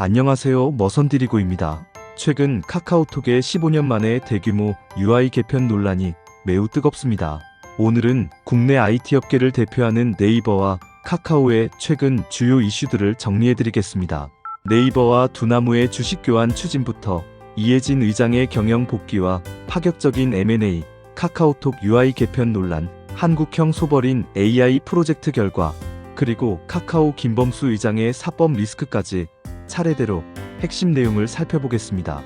안녕하세요, 머선디리고입니다. 최근 카카오톡의 15년 만에 대규모 UI 개편 논란이 매우 뜨겁습니다. 오늘은 국내 IT 업계를 대표하는 네이버와 카카오의 최근 주요 이슈들을 정리해드리겠습니다. 네이버와 두나무의 주식 교환 추진부터 이해진 의장의 경영 복귀와 파격적인 M&A, 카카오톡 UI 개편 논란, 한국형 소벌인 AI 프로젝트 결과, 그리고 카카오 김범수 의장의 사법 리스크까지 차례대로 핵심 내용을 살펴보겠습니다.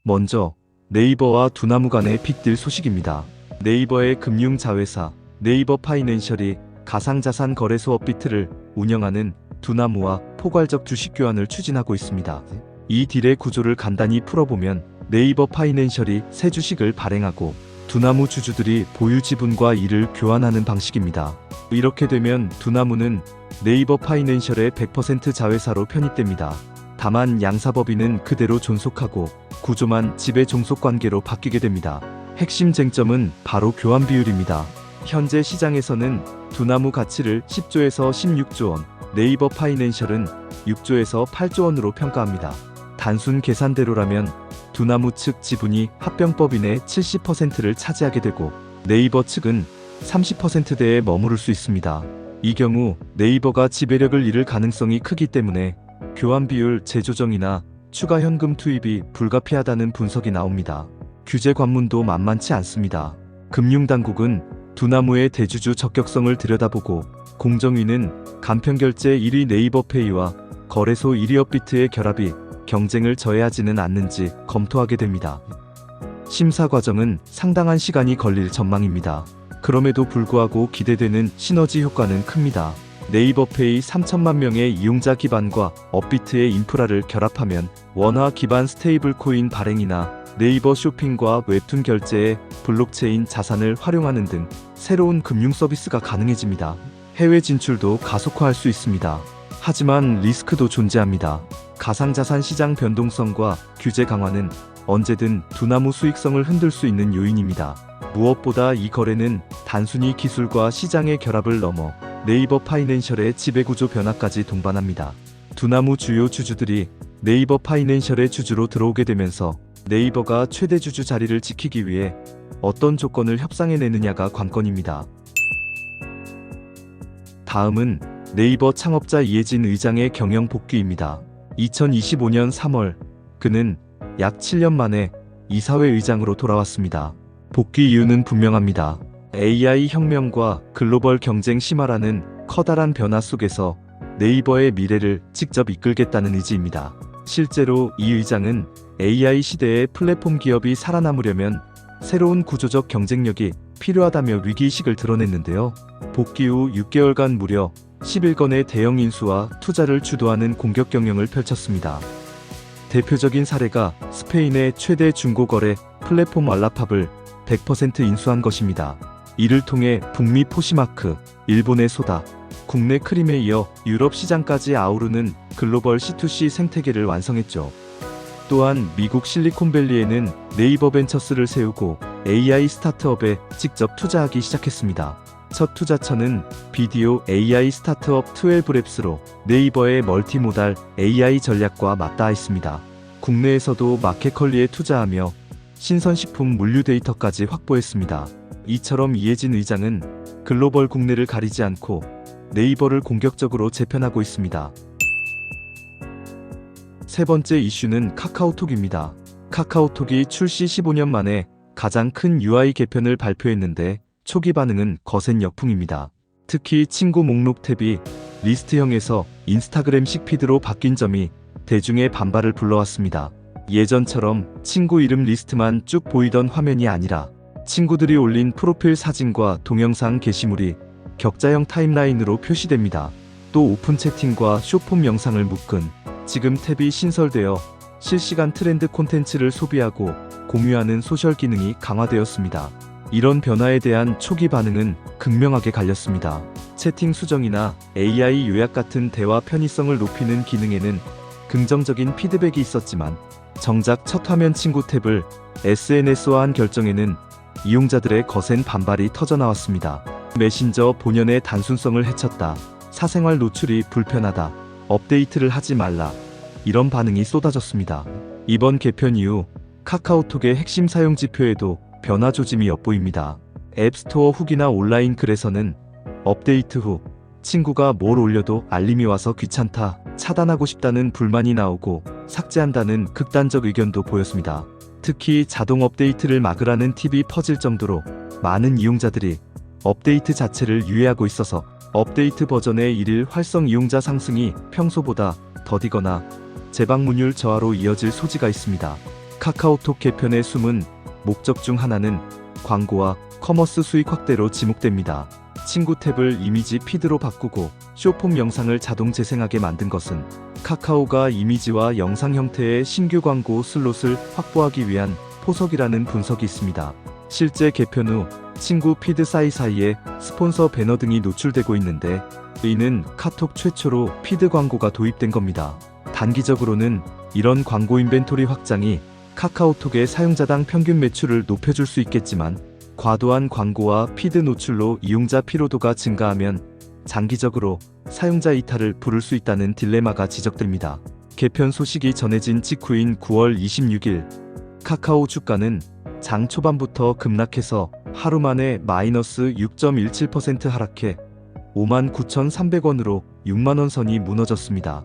먼저 네이버와 두나무 간의 빅딜 소식입니다. 네이버의 금융자회사 네이버 파이낸셜이 가상자산 거래소 업비트를 운영하는 두나무와 포괄적 주식 교환을 추진하고 있습니다. 이 딜의 구조를 간단히 풀어보면 네이버 파이낸셜이 새 주식을 발행하고 두나무 주주들이 보유 지분과 이를 교환하는 방식입니다. 이렇게 되면 두나무는 네이버 파이낸셜의 100% 자회사로 편입됩니다. 다만 양사법인은 그대로 존속하고 구조만 지배 종속 관계로 바뀌게 됩니다. 핵심 쟁점은 바로 교환 비율입니다. 현재 시장에서는 두나무 가치를 10조에서 16조 원, 네이버 파이낸셜은 6조에서 8조 원으로 평가합니다. 단순 계산대로라면 두나무 측 지분이 합병법인의 70%를 차지하게 되고 네이버 측은 30%대에 머무를 수 있습니다. 이 경우 네이버가 지배력을 잃을 가능성이 크기 때문에 교환 비율 재조정이나 추가 현금 투입이 불가피하다는 분석이 나옵니다. 규제 관문도 만만치 않습니다. 금융당국은 두나무의 대주주 적격성을 들여다보고 공정위는 간편결제 1위 네이버페이와 거래소 1위 업비트의 결합이 경쟁을 저해하지는 않는지 검토하게 됩니다. 심사 과정은 상당한 시간이 걸릴 전망입니다. 그럼에도 불구하고 기대되는 시너지 효과는 큽니다. 네이버페이 3천만 명의 이용자 기반과 업비트의 인프라를 결합하면 원화 기반 스테이블 코인 발행이나 네이버 쇼핑과 웹툰 결제에 블록체인 자산을 활용하는 등 새로운 금융 서비스가 가능해집니다. 해외 진출도 가속화할 수 있습니다. 하지만 리스크도 존재합니다. 가상자산 시장 변동성과 규제 강화는 언제든 두나무 수익성을 흔들 수 있는 요인입니다. 무엇보다 이 거래는 단순히 기술과 시장의 결합을 넘어 네이버 파이낸셜의 지배구조 변화까지 동반합니다. 두나무 주요 주주들이 네이버 파이낸셜의 주주로 들어오게 되면서 네이버가 최대 주주 자리를 지키기 위해 어떤 조건을 협상해내느냐가 관건입니다. 다음은 네이버 창업자 이해진 의장의 경영 복귀입니다. 2025년 3월 그는 약 7년 만에 이사회 의장으로 돌아왔습니다. 복귀 이유는 분명합니다. AI 혁명과 글로벌 경쟁 심화라는 커다란 변화 속에서 네이버의 미래를 직접 이끌겠다는 의지입니다. 실제로 이 의장은 AI 시대의 플랫폼 기업이 살아남으려면 새로운 구조적 경쟁력이 필요하다며 위기의식을 드러냈는데요. 복귀 후 6개월간 무려 11건의 대형 인수와 투자를 주도하는 공격 경영을 펼쳤습니다. 대표적인 사례가 스페인의 최대 중고거래 플랫폼 알라팝을 100% 인수한 것입니다. 이를 통해 북미 포시마크, 일본의 소다, 국내 크림에 이어 유럽 시장까지 아우르는 글로벌 C2C 생태계를 완성했죠. 또한 미국 실리콘밸리에는 네이버 벤처스를 세우고 AI 스타트업에 직접 투자하기 시작했습니다. 첫 투자처는 비디오 AI 스타트업 12랩스로 네이버의 멀티모달 AI 전략과 맞닿아 있습니다. 국내에서도 마켓컬리에 투자하며 신선식품 물류 데이터까지 확보했습니다. 이처럼 이해진 의장은 글로벌 국내를 가리지 않고 네이버를 공격적으로 재편하고 있습니다. 세 번째 이슈는 카카오톡입니다. 카카오톡이 출시 15년 만에 가장 큰 UI 개편을 발표했는데 초기 반응은 거센 역풍입니다. 특히 친구 목록 탭이 리스트형에서 인스타그램식 피드로 바뀐 점이 대중의 반발을 불러왔습니다. 예전처럼 친구 이름 리스트만 쭉 보이던 화면이 아니라 친구들이 올린 프로필 사진과 동영상 게시물이 격자형 타임라인으로 표시됩니다. 또 오픈 채팅과 쇼폼 영상을 묶은 지금 탭이 신설되어 실시간 트렌드 콘텐츠를 소비하고 공유하는 소셜 기능이 강화되었습니다. 이런 변화에 대한 초기 반응은 극명하게 갈렸습니다. 채팅 수정이나 AI 요약 같은 대화 편의성을 높이는 기능에는 긍정적인 피드백이 있었지만 정작 첫 화면 친구 탭을 SNS화한 결정에는 이용자들의 거센 반발이 터져나왔습니다. 메신저 본연의 단순성을 해쳤다. 사생활 노출이 불편하다. 업데이트를 하지 말라. 이런 반응이 쏟아졌습니다. 이번 개편 이후 카카오톡의 핵심 사용 지표에도 변화 조짐이 엿보입니다. 앱스토어 후기나 온라인 글에서는 업데이트 후 친구가 뭘 올려도 알림이 와서 귀찮다, 차단하고 싶다는 불만이 나오고 삭제한다는 극단적 의견도 보였습니다. 특히 자동 업데이트를 막으라는 팁이 퍼질 정도로 많은 이용자들이 업데이트 자체를 유예하고 있어서 업데이트 버전의 일일 활성 이용자 상승이 평소보다 더디거나 재방문율 저하로 이어질 소지가 있습니다. 카카오톡 개편의 숨은 목적 중 하나는 광고와 커머스 수익 확대로 지목됩니다. 친구 탭을 이미지 피드로 바꾸고 쇼폼 영상을 자동 재생하게 만든 것은 카카오가 이미지와 영상 형태의 신규 광고 슬롯을 확보하기 위한 포석이라는 분석이 있습니다. 실제 개편 후 친구 피드 사이사이에 스폰서 배너 등이 노출되고 있는데 이는 카톡 최초로 피드 광고가 도입된 겁니다. 단기적으로는 이런 광고 인벤토리 확장이 카카오톡의 사용자당 평균 매출을 높여줄 수 있겠지만 과도한 광고와 피드 노출로 이용자 피로도가 증가하면 장기적으로 사용자 이탈을 부를 수 있다는 딜레마가 지적됩니다. 개편 소식이 전해진 직후인 9월 26일 카카오 주가는 장 초반부터 급락해서 하루 만에 마이너스 6.17% 하락해 59,300원으로 6만원 선이 무너졌습니다.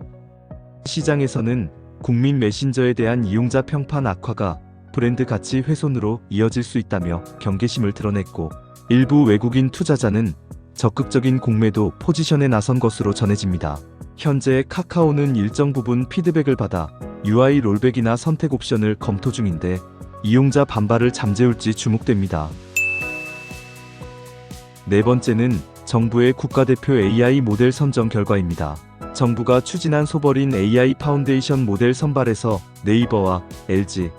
시장에서는 국민 메신저에 대한 이용자 평판 악화가 브랜드 가치 훼손으로 이어질 수 있다며 경계심을 드러냈고 일부 외국인 투자자는 적극적인 공매도 포지션에 나선 것으로 전해집니다. 현재 카카오는 일정 부분 피드백을 받아 UI 롤백이나 선택 옵션을 검토 중인데 이용자 반발을 잠재울지 주목됩니다. 네 번째는 정부의 국가대표 AI 모델 선정 결과입니다. 정부가 추진한 소버린 AI 파운데이션 모델 선발에서 네이버와 LG,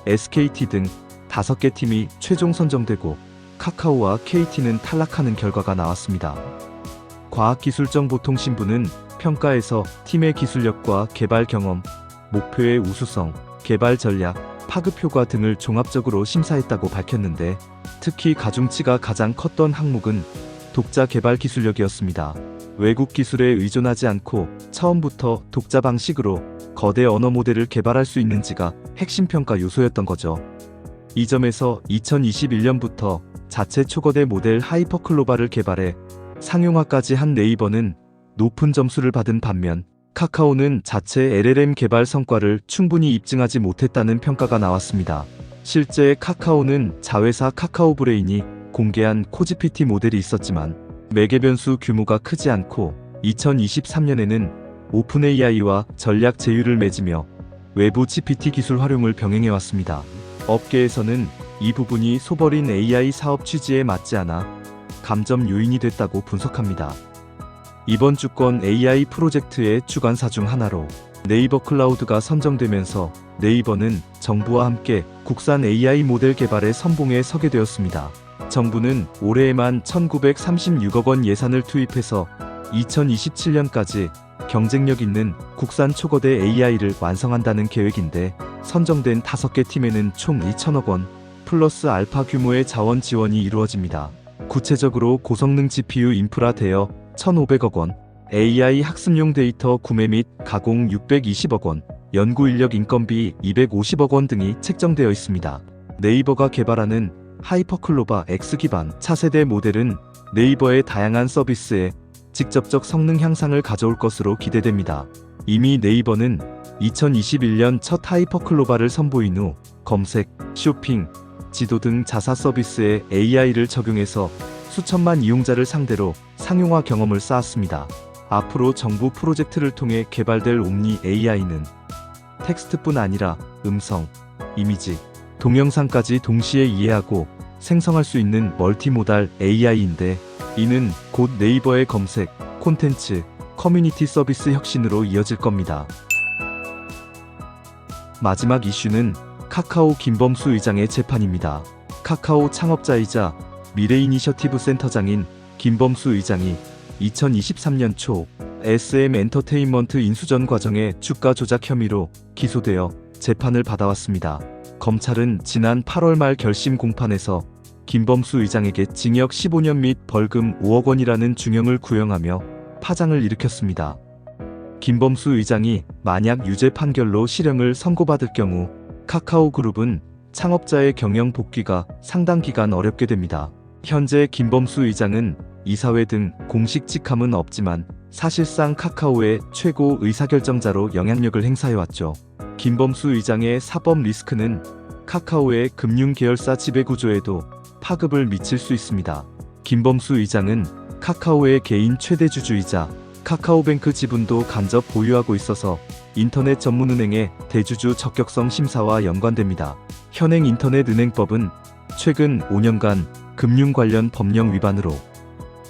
SKT 등 5개 팀이 최종 선정되고 카카오와 KT는 탈락하는 결과가 나왔습니다. 과학기술정보통신부는 평가에서 팀의 기술력과 개발 경험, 목표의 우수성, 개발 전략, 파급 효과 등을 종합적으로 심사했다고 밝혔는데 특히 가중치가 가장 컸던 항목은 독자 개발 기술력이었습니다. 외국 기술에 의존하지 않고 처음부터 독자 방식으로 거대 언어 모델을 개발할 수 있는지가 핵심 평가 요소였던 거죠. 이 점에서 2021년부터 자체 초거대 모델 하이퍼클로바를 개발해 상용화까지 한 네이버는 높은 점수를 받은 반면 카카오는 자체 LLM 개발 성과를 충분히 입증하지 못했다는 평가가 나왔습니다. 실제 카카오는 자회사 카카오브레인이 공개한 코지피티 모델이 있었지만 매개 변수 규모가 크지 않고 2023년에는 오픈 AI와 전략 제휴를 맺으며 외부 GPT 기술 활용을 병행해왔습니다. 업계에서는 이 부분이 소버린 AI 사업 취지에 맞지 않아 감점 요인이 됐다고 분석합니다. 이번 주권 AI 프로젝트의 주관사 중 하나로 네이버 클라우드가 선정되면서 네이버는 정부와 함께 국산 AI 모델 개발의 선봉에 서게 되었습니다. 정부는 올해에만 1,936억 원 예산을 투입해서 2027년까지 경쟁력 있는 국산 초거대 AI를 완성한다는 계획인데 선정된 5개 팀에는 총 2,000억 원 플러스 알파 규모의 자원 지원이 이루어집니다. 구체적으로 고성능 GPU 인프라 대여 1,500억 원, AI 학습용 데이터 구매 및 가공 620억 원, 연구 인력 인건비 250억 원 등이 책정되어 있습니다. 네이버가 개발하는 하이퍼클로바 X 기반 차세대 모델은 네이버의 다양한 서비스에 직접적 성능 향상을 가져올 것으로 기대됩니다. 이미 네이버는 2021년 첫 하이퍼클로바를 선보인 후 검색, 쇼핑, 지도 등 자사 서비스에 AI를 적용해서 수천만 이용자를 상대로 상용화 경험을 쌓았습니다. 앞으로 정부 프로젝트를 통해 개발될 옴니 AI는 텍스트뿐 아니라 음성, 이미지, 동영상까지 동시에 이해하고 생성할 수 있는 멀티모달 AI인데 이는 곧 네이버의 검색, 콘텐츠, 커뮤니티 서비스 혁신으로 이어질 겁니다. 마지막 이슈는 카카오 김범수 의장의 재판입니다. 카카오 창업자이자 미래이니셔티브 센터장인 김범수 의장이 2023년 초 SM 엔터테인먼트 인수전 과정의 주가 조작 혐의로 기소되어 재판을 받아왔습니다. 검찰은 지난 8월 말 결심 공판에서 김범수 의장에게 징역 15년 및 벌금 5억 원이라는 중형을 구형하며 파장을 일으켰습니다. 김범수 의장이 만약 유죄 판결로 실형을 선고받을 경우 카카오그룹은 창업자의 경영 복귀가 상당 기간 어렵게 됩니다. 현재 김범수 의장은 이사회 등 공식 직함은 없지만 사실상 카카오의 최고 의사결정자로 영향력을 행사해왔죠. 김범수 의장의 사법 리스크는 카카오의 금융 계열사 지배 구조에도 파급을 미칠 수 있습니다. 김범수 의장은 카카오의 개인 최대 주주이자 카카오뱅크 지분도 간접 보유하고 있어서 인터넷 전문은행의 대주주 적격성 심사와 연관됩니다. 현행 인터넷은행법은 최근 5년간 금융 관련 법령 위반으로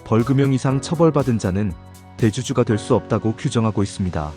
벌금형 이상 처벌받은 자는 대주주가 될 수 없다고 규정하고 있습니다.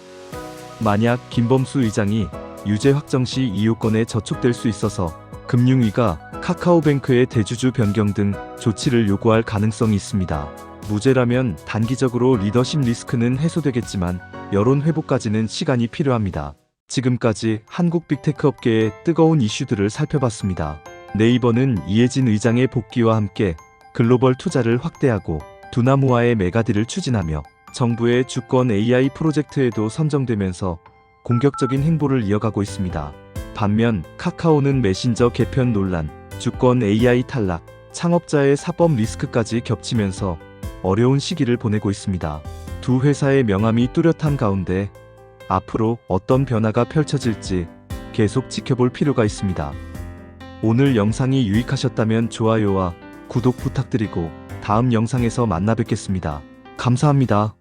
만약 김범수 의장이 유죄 확정 시 이 요건에 저촉될 수 있어서 금융위가 카카오뱅크의 대주주 변경 등 조치를 요구할 가능성이 있습니다. 무죄라면 단기적으로 리더십 리스크는 해소되겠지만 여론 회복까지는 시간이 필요합니다. 지금까지 한국 빅테크 업계의 뜨거운 이슈들을 살펴봤습니다. 네이버는 이해진 의장의 복귀와 함께 글로벌 투자를 확대하고 두나무와의 메가딜을 추진하며 정부의 주권 AI 프로젝트에도 선정되면서 공격적인 행보를 이어가고 있습니다. 반면 카카오는 메신저 개편 논란, 주권 AI 탈락, 창업자의 사법 리스크까지 겹치면서 어려운 시기를 보내고 있습니다. 두 회사의 명암이 뚜렷한 가운데 앞으로 어떤 변화가 펼쳐질지 계속 지켜볼 필요가 있습니다. 오늘 영상이 유익하셨다면 좋아요와 구독 부탁드리고 다음 영상에서 만나 뵙겠습니다. 감사합니다.